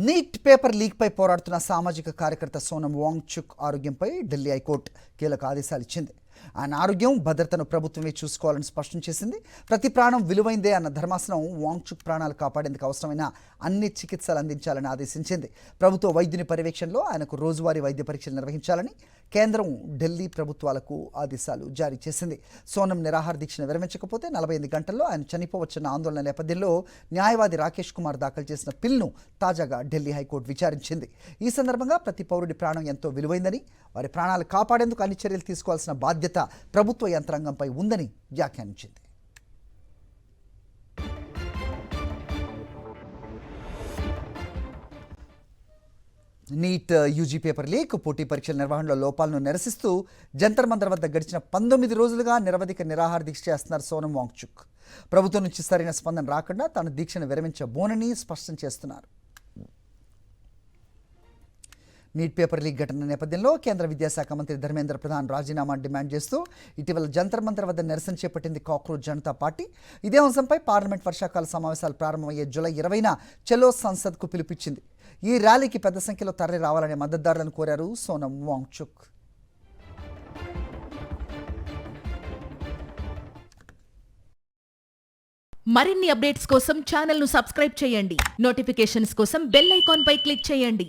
Neat paper లీక్పై పోరాడుతున్న సామాజిక కార్యకర్త సోనం వాంగ్చుక్ ఆరోగ్యంపై ఢిల్లీ హైకోర్టు కీలక ఆదేశాలు ఇచ్చింది. ఆయన ఆరోగ్యం భద్రతను ప్రభుత్వమే చూసుకోవాలని స్పష్టం చేసింది. ప్రతి ప్రాణం విలువైందే అన్న ధర్మాసనం వాంగ్చుక్ ప్రాణాలు కాపాడేందుకు అవసరమైన అన్ని చికిత్సలు అందించాలని ఆదేశించింది. ప్రభుత్వ వైద్యుని పర్యవేక్షణలో ఆయనకు రోజువారీ వైద్య పరీక్షలు నిర్వహించాలని కేంద్రం ఢిల్లీ ప్రభుత్వాలకు ఆదేశాలు జారీ చేసింది. సోనం నిరాహార దీక్షను విరమించకపోతే 48 గంటల్లో ఆయన చనిపోవచ్చన్న ఆందోళన నేపథ్యంలో న్యాయవాది రాకేష్ కుమార్ దాఖలు చేసిన పిల్ను తాజాగా ఢిల్లీ హైకోర్టు విచారించింది. ఈ సందర్భంగా ప్రతి పౌరుడి ప్రాణం ఎంతో విలువైందని, వారి ప్రాణాలు కాపాడేందుకు అన్ని చర్యలు తీసుకోవాల్సిన బాధ్యత ప్రభుత్వ యంత్రాంగంపై ఉందని వ్యాఖ్యానించింది. నీట్ యూజీ పేపర్ లీక్, పోటీ పరీక్షల నిర్వహణలో లోపాలను నిరసిస్తూ జంతర్ మంతర్ వద్ద గడిచిన 19 రోజులుగా నిరవధిక నిరాహార దీక్ష చేస్తున్నారు సోనం వాంగ్చుక్. ప్రభుత్వం నుంచి సరైన స్పందన రాకుండా తాను దీక్షను విరమించబోనని స్పష్టం చేస్తున్నారు. నీట్ పేపర్ లీక్ ఘటన నేపథ్యంలో కేంద్ర విద్యాశాఖ మంత్రి ధర్మేంద్ర ప్రధాన్ రాజీనామా డిమాండ్ చేస్తూ ఇటీవల జంతర్ మంతర్ వద్ద నిరసన చేపట్టింది కాక్రోచ్ జనతా పార్టీ. ఇదే అంశంపై పార్లమెంట్ వర్షాకాల సమావేశాలు ప్రారంభమయ్యే జూలై 20న చలో సంసద్కు పిలుపిచ్చింది. ఈ ర్యాలీకి పెద్ద సంఖ్యలో తరలి రావాలనే మద్దతుదారులను కోరారు సోనం వాంగ్చుక్. మరిన్ని అప్డేట్స్ కోసం ఛానల్ను సబ్స్క్రైబ్ చేయండి. నోటిఫికేషన్స్ కోసం బెల్ ఐకాన్ పై క్లిక్ చేయండి.